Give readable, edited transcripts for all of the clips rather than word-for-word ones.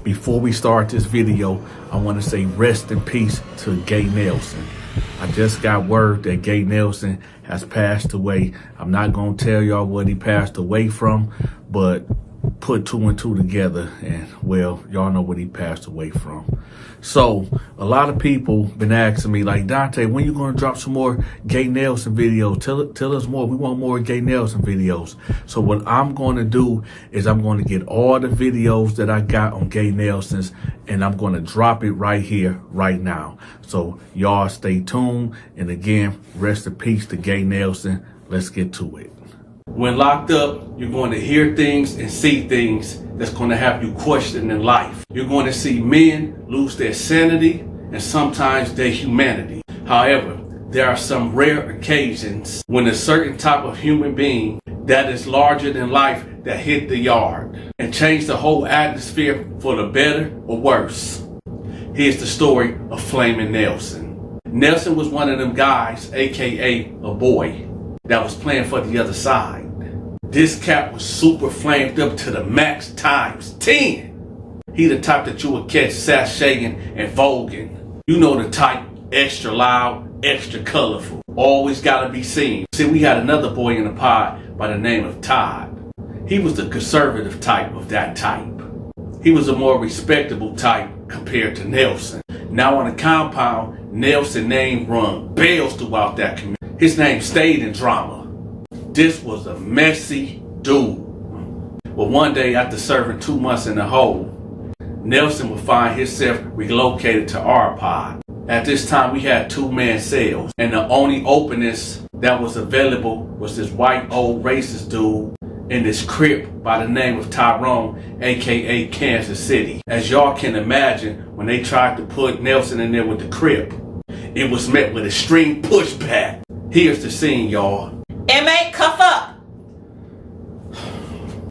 Before we start this video, I want to say rest in peace to Gay Nelson. I just got word that Gay Nelson has passed away. I'm not going to tell y'all what he passed away from, but put two and two together and, well, y'all know what he passed away from. So a lot of people been asking me like, Dante, when you going to drop some more Gay Nelson videos? Tell us more. We want more Gay Nelson videos. So what I'm going to do is I'm going to get all the videos that I got on Gay Nelson's and I'm going to drop it right here, right now. So y'all stay tuned. And again, rest in peace to Gay Nelson. Let's get to it. When locked up, you're going to hear things and see things that's going to have you questioning life. You're going to see men lose their sanity and sometimes their humanity. However, there are some rare occasions when a certain type of human being that is larger than life that hit the yard and changed the whole atmosphere for the better or worse. Here's the story of Flamin' Nelson. Nelson was one of them guys, aka a boy, that was playing for the other side. This cat was super flamed up to the max times 10. He the type that you would catch sashaying and voguing. You know the type, extra loud, extra colorful, always gotta be seen. See, we had another boy in the pod by the name of Todd. He was the conservative type of that type. He was a more respectable type compared to Nelson. Now on the compound, Nelson's name rung bells throughout that community. His name stayed in drama. This was a messy dude. Well, one day after serving 2 months in the hole, Nelson would find himself relocated to our pod. At this time, we had 2-man cells, and the only openness that was available was this white old racist dude in this crib by the name of Tyrone, aka Kansas City. As y'all can imagine, when they tried to put Nelson in there with the crib, it was met with extreme pushback. Here's the scene, y'all. Inmate, cuff up.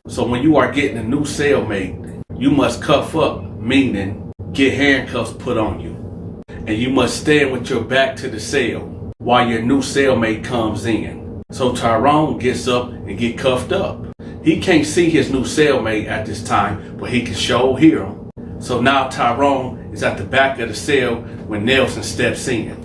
So when you are getting a new cellmate, you must cuff up, meaning get handcuffs put on you. And you must stand with your back to the cell while your new cellmate comes in. So Tyrone gets up and get cuffed up. He can't see his new cellmate at this time, but he can sure hear him. So now Tyrone is at the back of the cell when Nelson steps in.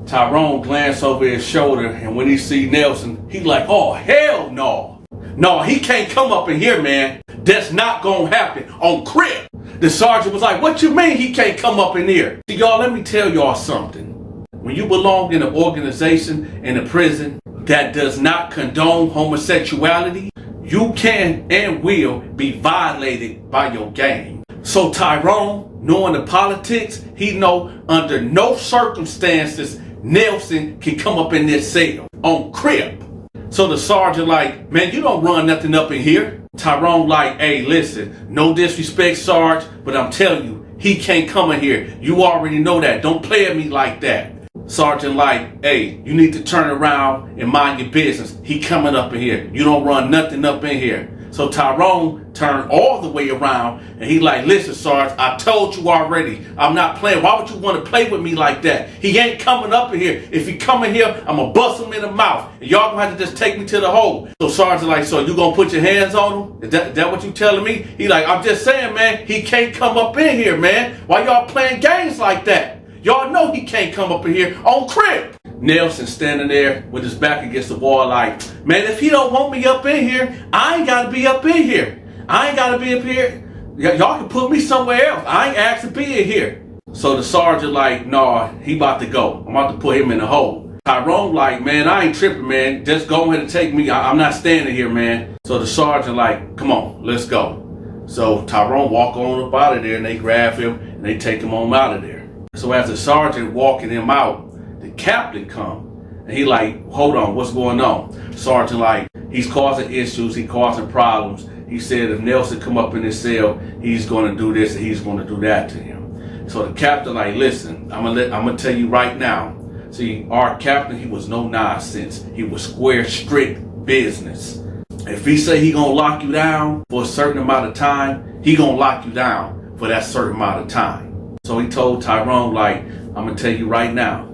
Tyrone glanced over his shoulder, and when he see Nelson, he like, oh, hell no. No, he can't come up in here, man. That's not gonna happen on crib. The sergeant was like, what you mean he can't come up in here? See, y'all, let me tell y'all something. When you belong in an organization, in a prison that does not condone homosexuality, you can and will be violated by your gang. So Tyrone, knowing the politics, he know under no circumstances Nelson can come up in this cell on crib. So the sergeant like, man, you don't run nothing up in here. Tyrone like, hey, listen, no disrespect, Sarge, but I'm telling you, he can't come in here. You already know that. Don't play at me like that. Sergeant like, hey, you need to turn around and mind your business. He coming up in here. You don't run nothing up in here. So Tyrone turned all the way around and he like, listen, Sarge, I told you already, I'm not playing. Why would you want to play with me like that? He ain't coming up in here. If he come in here, I'm going to bust him in the mouth. And y'all going to have to just take me to the hole. So Sarge like, so you going to put your hands on him? Is that what you telling me? He like, I'm just saying, man, he can't come up in here, man. Why y'all playing games like that? Y'all know he can't come up in here on crib. Nelson standing there with his back against the wall like, man, if he don't want me up in here, I ain't got to be up in here. I ain't got to be up here. Y'all can put me somewhere else. I ain't asked to be in here. So the sergeant like, nah, he about to go. I'm about to put him in the hole. Tyrone like, man, I ain't tripping, man. Just go ahead and take me. I'm not standing here, man. So the sergeant like, come on, let's go. So Tyrone walk on up out of there and they grab him and they take him on out of there. So as the sergeant walking him out, the captain come and he like, hold on, what's going on? Sergeant like, he's causing issues, he causing problems. He said if Nelson come up in his cell, he's going to do this and he's going to do that to him. So the captain like, listen, I'm gonna tell you right now. See, our captain, he was no nonsense. He was square, strict business. If he say he gonna lock you down for a certain amount of time, he gonna lock you down for that certain amount of time. So he told Tyrone like, I'm gonna tell you right now.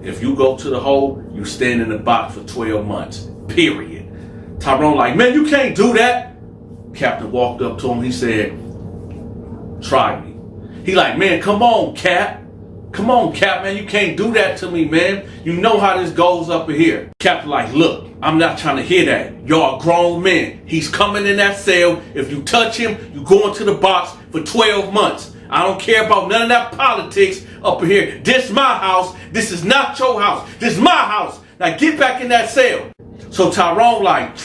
If you go to the hole, you stand in the box for 12 months, period. Tyrone like, man, you can't do that. Captain walked up to him. He said, try me. He like, man, come on, Cap. Come on, Cap, man, you can't do that to me, man. You know how this goes up in here. Cap like, look, I'm not trying to hear that. Y'all grown men. He's coming in that cell. If you touch him, you go into the box for 12 months. I don't care about none of that politics up in here. This my house. This is not your house. This is my house. Now get back in that cell. So Tyrone like,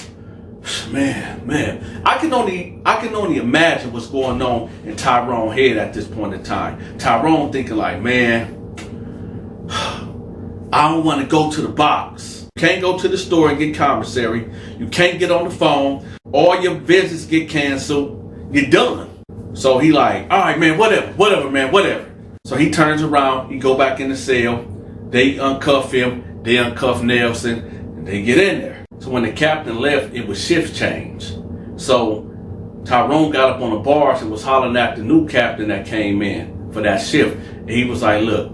man, I can only imagine what's going on in Tyrone's head at this point in time. Tyrone thinking like, man, I don't want to go to the box. You can't go to the store and get commissary. You can't get on the phone. All your visits get canceled. You're done. So he like, all right, man, whatever, man, whatever. So he turns around. He go back in the cell. They uncuff him. They uncuff Nelson. And they get in there. So when the captain left, it was shift change. So Tyrone got up on the bars and was hollering at the new captain that came in for that shift. And he was like, look,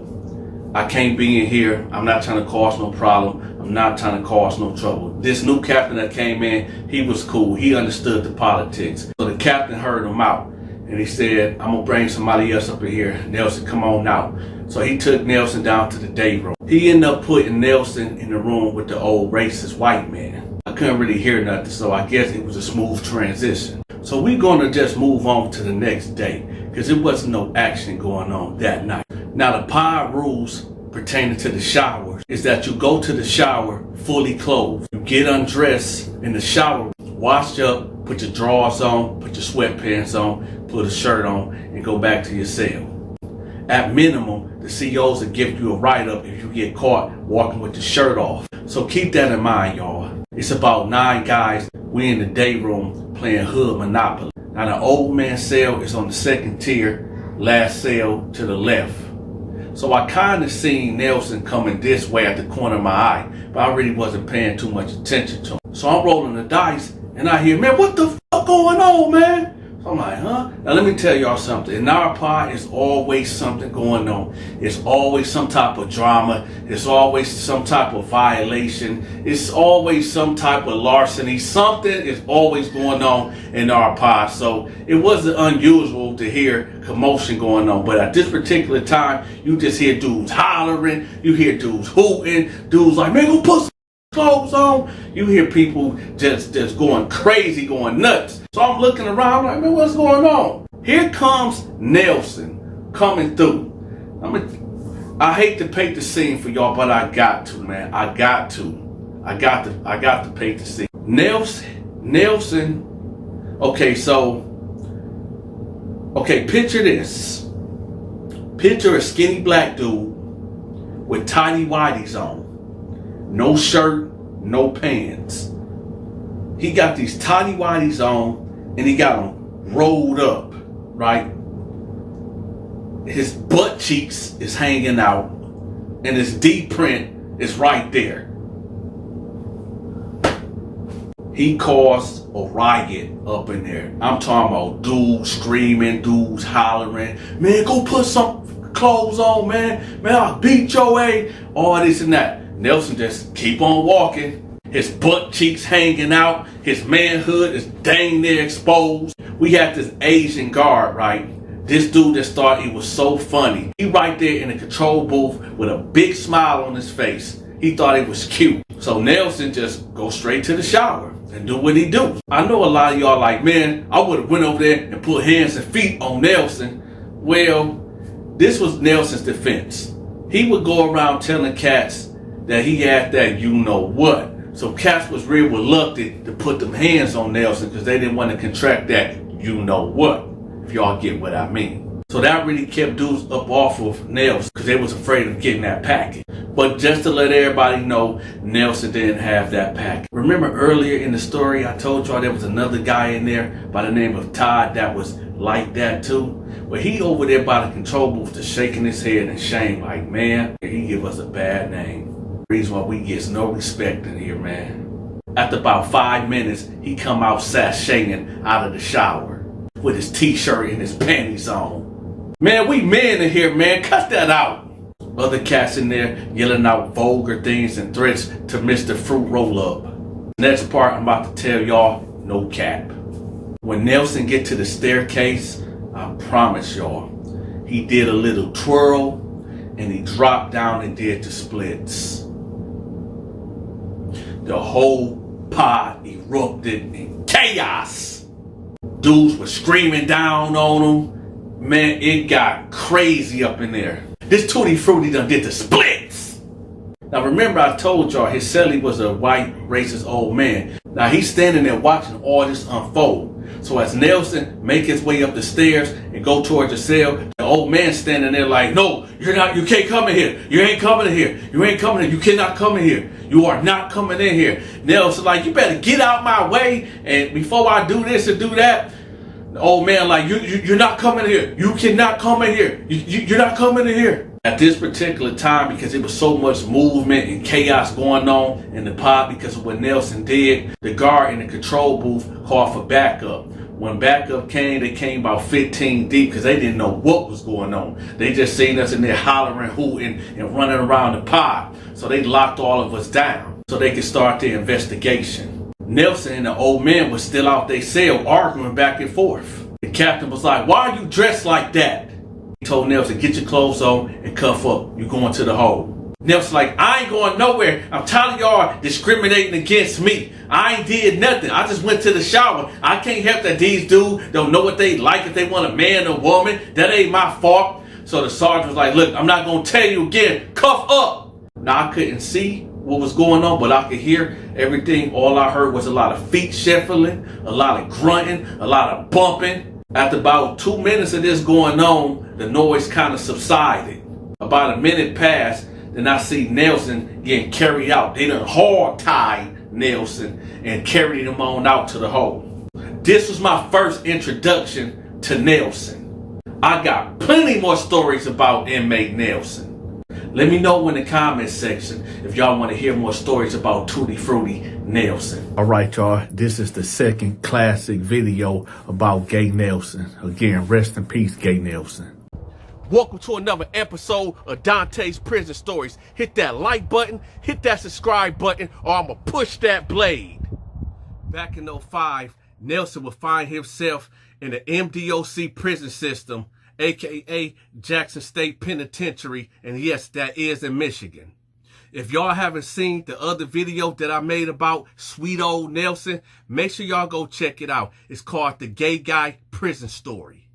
I can't be in here. I'm not trying to cause no problem. I'm not trying to cause no trouble. This new captain that came in, he was cool. He understood the politics. So the captain heard him out. And he said, I'm going to bring somebody else up in here. Nelson, come on now. So he took Nelson down to the day room. He ended up putting Nelson in the room with the old racist white man. I couldn't really hear nothing, so I guess it was a smooth transition. So we're going to just move on to the next day, because there wasn't no action going on that night. Now the PI rules pertaining to the shower is that you go to the shower fully clothed. You get undressed in the shower, wash up, put your drawers on, put your sweatpants on, put a shirt on, and go back to your cell. At minimum, the COs will give you a write-up if you get caught walking with the shirt off. So keep that in mind, y'all. It's about 9 guys. We in the day room playing hood Monopoly. Now the old man cell is on the second tier, last cell to the left. So I kind of seen Nelson coming this way at the corner of my eye, but I really wasn't paying too much attention to him. So I'm rolling the dice and I hear, man, what the fuck going on, man? So I'm like, huh? Now let me tell y'all something. In our pod, it's always something going on. It's always some type of drama. It's always some type of violation. It's always some type of larceny. Something is always going on in our pod. So it wasn't unusual to hear commotion going on. But at this particular time, you just hear dudes hollering. You hear dudes hooting. Dudes like, man, go put some clothes on. You hear people just going crazy, going nuts. So I'm looking around like, man, what's going on? Here comes Nelson coming through. I hate to paint the scene for y'all, but I got to, man. I got to paint the scene. Nelson. Okay, picture this. Picture a skinny black dude with tiny whities on. No shirt, no pants. He got these tiny whities on and he got them rolled up, right? His butt cheeks is hanging out and his D print is right there. He caused a riot up in there. I'm talking about dudes screaming, dudes hollering, man, go put some clothes on, man. Man, I'll beat your ass. All this and that. Nelson just keep on walking. His butt cheeks hanging out. His manhood is dang near exposed. We had this Asian guard, right? This dude just thought he was so funny. He right there in the control booth with a big smile on his face. He thought it was cute. So Nelson just go straight to the shower and do what he do. I know a lot of y'all like, man, I would have went over there and put hands and feet on Nelson. Well, this was Nelson's defense. He would go around telling cats that he had that you know what. So cats was real reluctant to put them hands on Nelson because they didn't want to contract that you know what, if y'all get what I mean. So that really kept dudes up off of Nelson because they was afraid of getting that package. But just to let everybody know, Nelson didn't have that package. Remember earlier in the story, I told y'all there was another guy in there by the name of Todd that was like that too? Well, he over there by the control booth just shaking his head in shame like, man, he give us a bad name. Reason why we gets no respect in here, man. After about 5 minutes, he come out sashaying out of the shower with his t-shirt and his panties on. Man, we men in here, man. Cut that out. Other cats in there yelling out vulgar things and threats to Mr. Fruit Roll Up. Next part I'm about to tell y'all, no cap. When Nelson get to the staircase, I promise y'all, he did a little twirl and he dropped down and did the splits. The whole pod erupted in chaos. Dudes were screaming down on him. Man, it got crazy up in there. This Tutti Frutti done did the splits. Now remember, I told y'all his cellie was a white racist old man. Now he's standing there watching all this unfold. So as Nelson make his way up the stairs and go towards the cell, the old man standing there like, no, you're not, you can't come in here. You ain't coming in here. You ain't coming in. You cannot come in here. You are not coming in here. Nelson like, you better get out my way. And before I do this and do that, the old man like, you're not coming in here. You cannot come in here. You're not coming in here. At this particular time, because it was so much movement and chaos going on in the pod because of what Nelson did, the guard in the control booth called for backup. When backup came, they came about 15 deep because they didn't know what was going on. They just seen us in there hollering, hooting, and running around the pod. So they locked all of us down so they could start their investigation. Nelson and the old man was still out their cell arguing back and forth. The captain was like, why are you dressed like that? He told Nelson, get your clothes on and cuff up. You're going to the hole. Nelson like, I ain't going nowhere. I'm tired of y'all discriminating against me. I ain't did nothing. I just went to the shower. I can't help that these dudes don't know what they like, if they want a man or woman. That ain't my fault. So the sergeant was like, look, I'm not going to tell you again. Cuff up. Now I couldn't see what was going on, but I could hear everything. All I heard was a lot of feet shuffling, a lot of grunting, a lot of bumping. After about 2 minutes of this going on, the noise kind of subsided. About a minute passed, then I see Nelson getting carried out. They done hard-tied Nelson and carried him on out to the hole. This was my first introduction to Nelson. I got plenty more stories about inmate Nelson. Let me know in the comment section if y'all want to hear more stories about Tutti Frutti Nelson. All right, y'all. This is the second classic video about Gay Nelson. Again, rest in peace, Gay Nelson. Welcome to another episode of Dante's Prison Stories. Hit that like button, hit that subscribe button, or I'm going to push that blade. Back in 2005, Nelson would find himself in the MDOC prison system, aka Jackson State Penitentiary, and yes, that is in Michigan. If y'all haven't seen the other video that I made about sweet old Nelson, make sure y'all go check it out. It's called The Gay Guy Prison Story.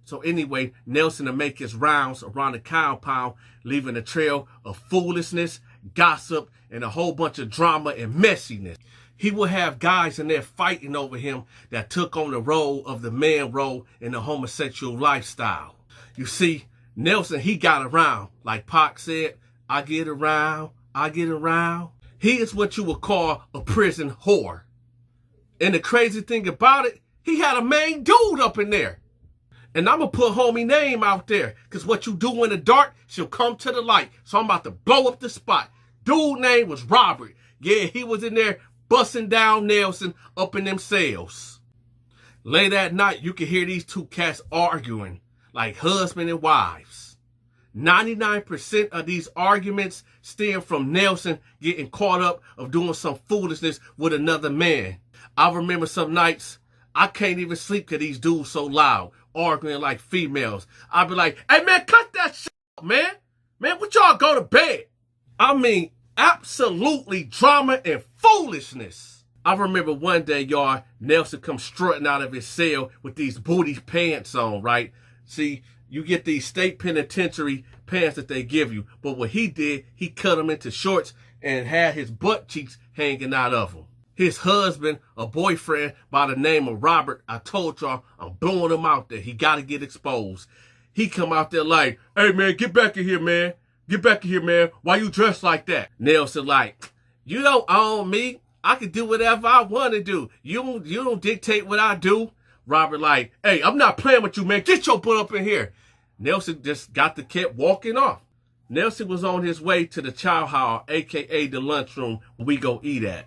So anyway, Nelson will make his rounds around the compound, leaving a trail of foolishness, gossip, and a whole bunch of drama and messiness. He will have guys in there fighting over him that took on the role of the man role in the homosexual lifestyle. You see, Nelson, he got around. Like Pac said, I get around, I get around. He is what you would call a prison whore. And the crazy thing about it, he had a main dude up in there. And I'm going to put homie name out there, because what you do in the dark shall come to the light. So I'm about to blow up the spot. Dude name was Robert. Yeah, he was in there busting down Nelson up in them cells. Late at night, you can hear these two cats arguing like husband and wives. 99% of these arguments stem from Nelson getting caught up of doing some foolishness with another man. I remember some nights, I can't even sleep because these dudes so loud, arguing like females. I'd be like, hey man, cut that shit up, man. Man, what y'all go to bed? I mean, absolutely drama and foolishness. I remember one day, y'all, Nelson come strutting out of his cell with these booty pants on, right? See, you get these state penitentiary pants that they give you. But what he did, he cut them into shorts and had his butt cheeks hanging out of them. His husband, a boyfriend by the name of Robert, I told y'all, I'm blowing him out there. He got to get exposed. He come out there like, hey man, get back in here, man. Get back in here, man. Why you dressed like that? Nelson like, you don't own me. I can do whatever I want to do. You don't dictate what I do. Robert like, hey, I'm not playing with you, man. Get your butt up in here. Nelson just kept walking off. Nelson was on his way to the chow hall, a.k.a. the lunchroom we go eat at.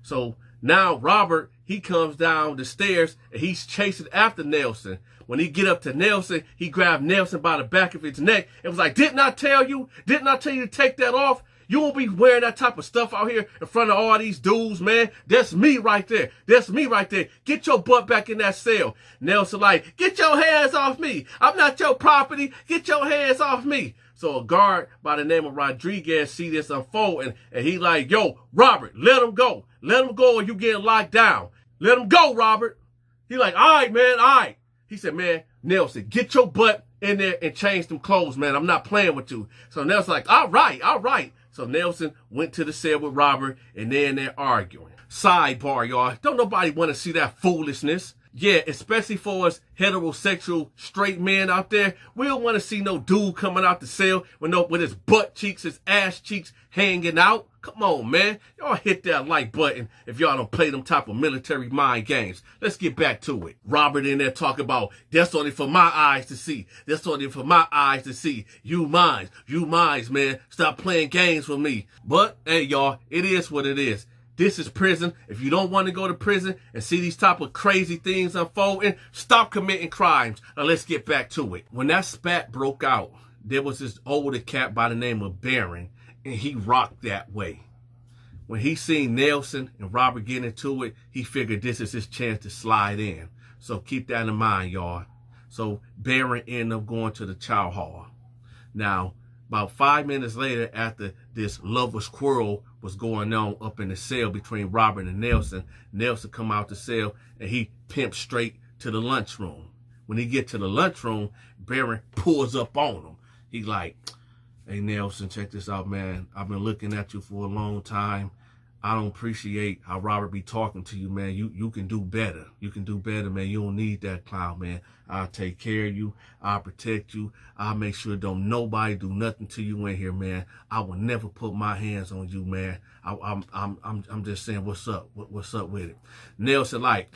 So now Robert, he comes down the stairs and he's chasing after Nelson. When he get up to Nelson, he grabbed Nelson by the back of his neck and was like, didn't I tell you? Didn't I tell you to take that off? You won't be wearing that type of stuff out here in front of all these dudes, man. That's me right there. That's me right there. Get your butt back in that cell. Nelson like, get your hands off me. I'm not your property. Get your hands off me. So a guard by the name of Rodriguez see this unfold, and he like, yo, Robert, let him go. Let him go or you getting locked down. Let him go, Robert. He like, all right, man, all right. He said, man, Nelson, get your butt in there and change them clothes, man. I'm not playing with you. So Nelson like, all right, all right. So Nelson went to the cell with Robert, and they're arguing. Sidebar, y'all. Don't nobody want to see that foolishness. Yeah, especially for us heterosexual straight men out there. We don't want to see no dude coming out the cell with his butt cheeks, his ass cheeks hanging out. Come on, man. Y'all hit that like button if y'all don't play them type of military mind games. Let's get back to it. Robert in there talking about, that's only for my eyes to see. That's only for my eyes to see. You minds, man. Stop playing games with me. But, hey, y'all, it is what it is. This is prison. If you don't want to go to prison and see these type of crazy things unfolding, stop committing crimes. Now let's get back to it. When that spat broke out, there was this older cat by the name of Barron, and he rocked that way. When he seen Nelson and Robert get into it, he figured this is his chance to slide in. So keep that in mind, y'all. So Barron ended up going to the chow hall. Now, about 5 minutes later, after this lover's quarrel was going on up in the cell between Robert and Nelson, Nelson come out the cell and he pimped straight to the lunchroom. When he get to the lunchroom, Barron pulls up on him. He like, hey, Nelson, check this out, man. I've been looking at you for a long time. I don't appreciate how Robert be talking to you, man. You can do better. You can do better, man. You don't need that clown, man. I'll take care of you. I'll protect you. I'll make sure don't nobody do nothing to you in here, man. I will never put my hands on you, man. I'm just saying, what's up? What's up with it? Nelson like,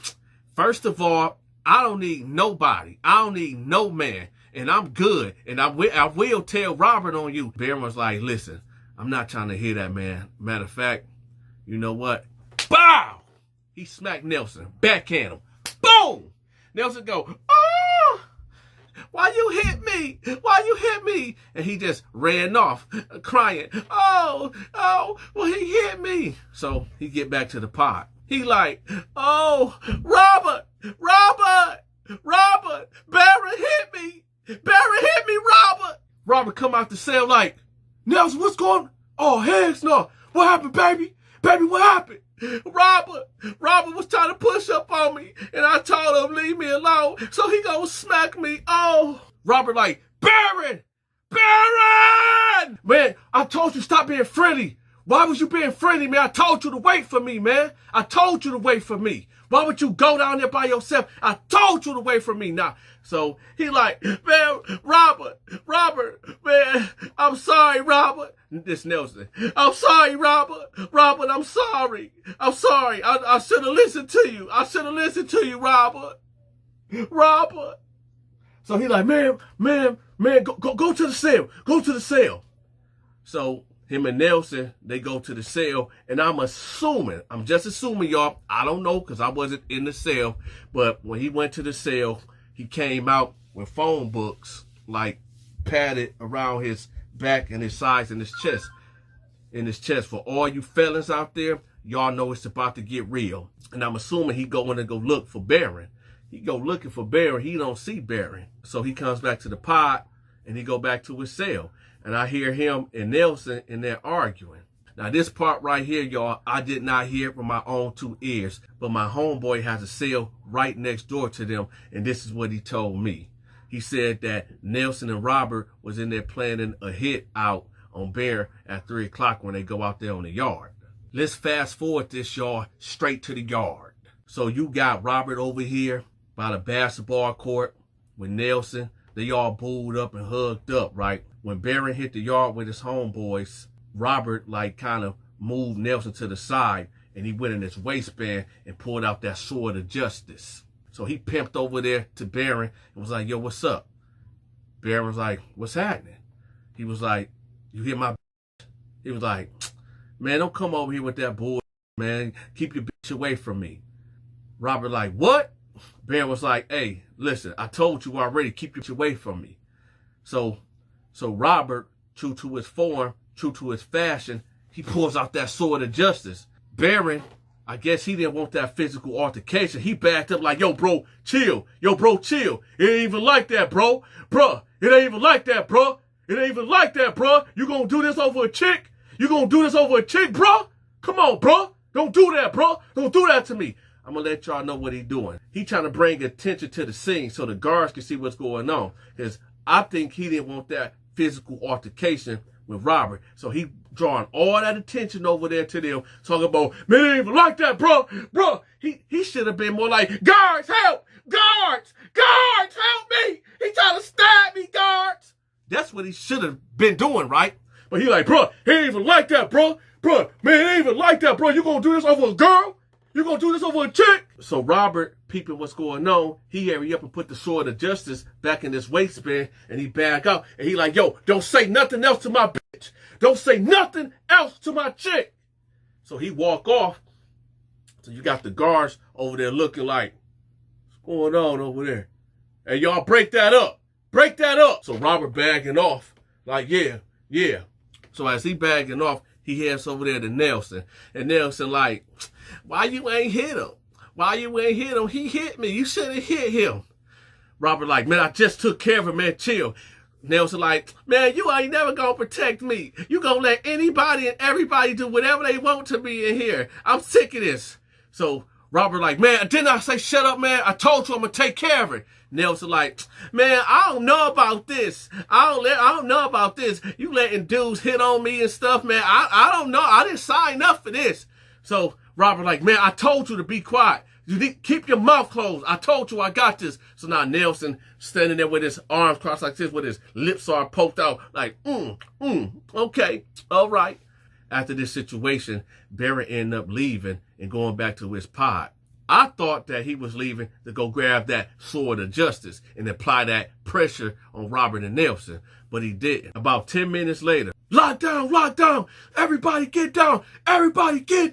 first of all, I don't need nobody. I don't need no man. And I'm good. And I will tell Robert on you. Barron was like, listen, I'm not trying to hear that, man. Matter of fact, you know what? Bow! He smacked Nelson. Backhand him. Boom! Nelson go, oh! Why you hit me? Why you hit me? And he just ran off, crying. Oh, well, he hit me. So he get back to the pod. He like, oh, Robert, Barron hit me. Barron hit me, Robert. Robert come out the cell like, Nelson, what's going on? Oh, heck no. What happened, baby? Baby, what happened? Robert was trying to push up on me, and I told him, leave me alone, so he gonna smack me. Oh. Robert like, Barron! Man, I told you stop being friendly. Why was you being friendly, man? I told you to wait for me, man. I told you to wait for me. Why would you go down there by yourself? I told you to wait for me now. So he like, man, Robert, man, I'm sorry, Robert. This Nelson, I'm sorry, Robert, I'm sorry. I should have listened to you. Robert. So he like, man, go to the cell. Go to the cell. So him and Nelson, they go to the cell, and I'm just assuming, y'all, I don't know because I wasn't in the cell, but when he went to the cell, he came out with phone books, like, padded around his back and his sides and his chest. For all you fellas out there, y'all know it's about to get real. And I'm assuming he going to go look for Barron. He go looking for Barron. He don't see Barron. So he comes back to the pod, and he go back to his cell. And I hear him and Nelson in there arguing. Now, this part right here, y'all, I did not hear it with my own 2 ears. But my homeboy has a cell right next door to them. And this is what he told me. He said that Nelson and Robert was in there planning a hit out on Bear at 3 o'clock when they go out there on the yard. Let's fast forward this, y'all, straight to the yard. So you got Robert over here by the basketball court with Nelson. They all booed up and hugged up, right? When Barron hit the yard with his homeboys, Robert, like, kind of moved Nelson to the side, and he went in his waistband and pulled out that sword of justice. So he pimped over there to Barron and was like, yo, what's up? Barron was like, what's happening? He was like, you hear my bitch? He was like, man, don't come over here with that bull, man. Keep your bitch away from me. Robert like, what? Barron was like, hey, listen, I told you already, keep your bitch away from me. So Robert, true to his form, true to his fashion, he pulls out that sword of justice. Baron, I guess he didn't want that physical altercation. He backed up like, yo, bro, chill. Yo, bro, chill. It ain't even like that, bro. Bruh, it ain't even like that, bro. It ain't even like that, bro. You gonna do this over a chick? You gonna do this over a chick, bro? Come on, bro. Don't do that, bro. Don't do that to me. I'm gonna let y'all know what he doing. He trying to bring attention to the scene so the guards can see what's going on. Because I think he didn't want that physical altercation with Robert. So he drawing all that attention over there to them, talking about, man, it ain't even like that, bro. Bro, he should have been more like, guards, help! Guards! Guards, help me! He trying to stab me, guards! That's what he should have been doing, right? But he like, bro, he ain't even like that, bro. Bro, man, it ain't even like that, bro. You gonna do this over a girl? You gonna do this over a chick? So Robert, peeping what's going on, he hurry up and put the sword of justice back in his waistband, and he back out, and he like, yo, don't say nothing else to my bitch. Don't say nothing else to my chick. So he walk off. So you got the guards over there looking like, what's going on over there? Hey, y'all break that up. Break that up. So Robert bagging off, like, yeah. So as he bagging off, he heads over there to Nelson. And Nelson like, why you ain't hit him? Why you ain't hit him? He hit me. You should have hit him. Robert like, man, I just took care of him, man. Chill. Nelson like, man, you ain't never gonna protect me. You gonna let anybody and everybody do whatever they want to me in here. I'm sick of this. So Robert like, man, didn't I say shut up, man? I told you I'm gonna take care of it. Nelson like, man, I don't know about this. I don't know about this. You letting dudes hit on me and stuff, man. I don't know. I didn't sign up for this. So Robert like, man, I told you to be quiet. You need, keep your mouth closed. I told you I got this. So now Nelson standing there with his arms crossed like this, with his lips are poked out, like, okay, all right. After this situation, Barry ended up leaving and going back to his pod. I thought that he was leaving to go grab that sword of justice and apply that pressure on Robert and Nelson, but he didn't. About 10 minutes later, lock down, everybody get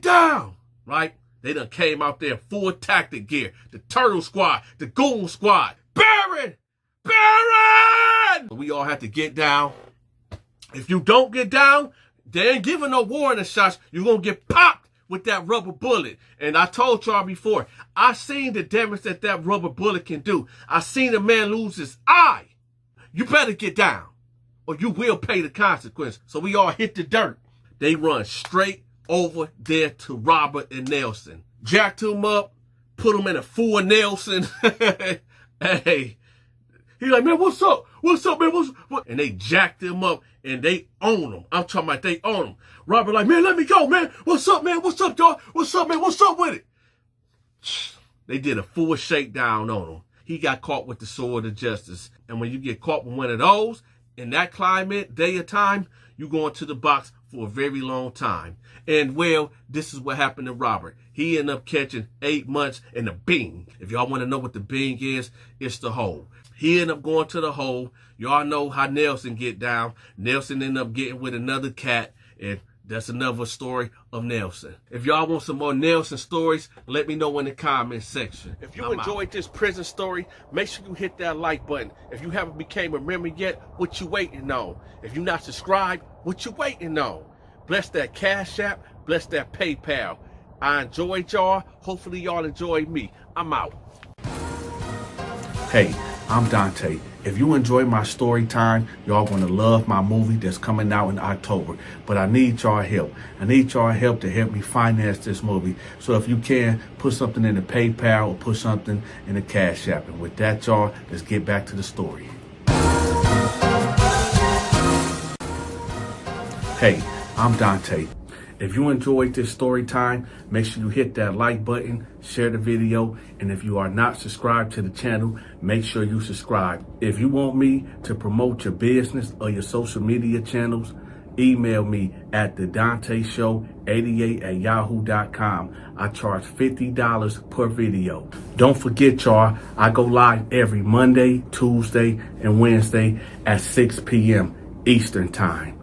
down, right? They done came out there full tactic gear, the Turtle Squad, the Goon Squad. Baron! We all have to get down. If you don't get down, they ain't giving no warning shots. You're going to get popped with that rubber bullet. And I told y'all before, I seen the damage that rubber bullet can do. I seen a man lose his eye. You better get down, or you will pay the consequence. So we all hit the dirt. They run straight over there to Robert and Nelson. Jacked him up, put him in a full Nelson. Hey, he like, man, what's up? What's up, man? What? And they jacked him up and they own him. I'm talking about they own him. Robert like, man, let me go, man. What's up, man? What's up, dog? What's up, man? What's up with it? They did a full shakedown on him. He got caught with the sword of justice. And when you get caught with one of those, in that climate, day or time, you go into the box for a very long time. And well, this is what happened to Robert. He ended up catching 8 months in the Bing. If y'all want to know what the Bing is, it's the hole. He ended up going to the hole. Y'all know how Nelson get down. Nelson ended up getting with another cat, and that's another story of Nelson. If y'all want some more Nelson stories, let me know in the comment section. If you enjoyed this prison story, make sure you hit that like button. If you haven't became a member yet, what you waiting on? If you're not subscribed, what you waiting on? Bless that Cash App, bless that PayPal. I enjoyed y'all. Hopefully y'all enjoyed me. I'm out. Hey, I'm Dante. If you enjoy my story time, y'all gonna love my movie that's coming out in October. But I need y'all help. I need y'all help to help me finance this movie. So if you can, put something in the PayPal or put something in the Cash App. And with that, y'all, let's get back to the story. Hey, I'm Dante. If you enjoyed this story time, make sure you hit that like button, share the video, and if you are not subscribed to the channel, make sure you subscribe. If you want me to promote your business or your social media channels, email me at thedanteshow88@yahoo.com. I charge $50 per video. Don't forget, y'all, I go live every Monday, Tuesday, and Wednesday at 6 p.m. Eastern Time.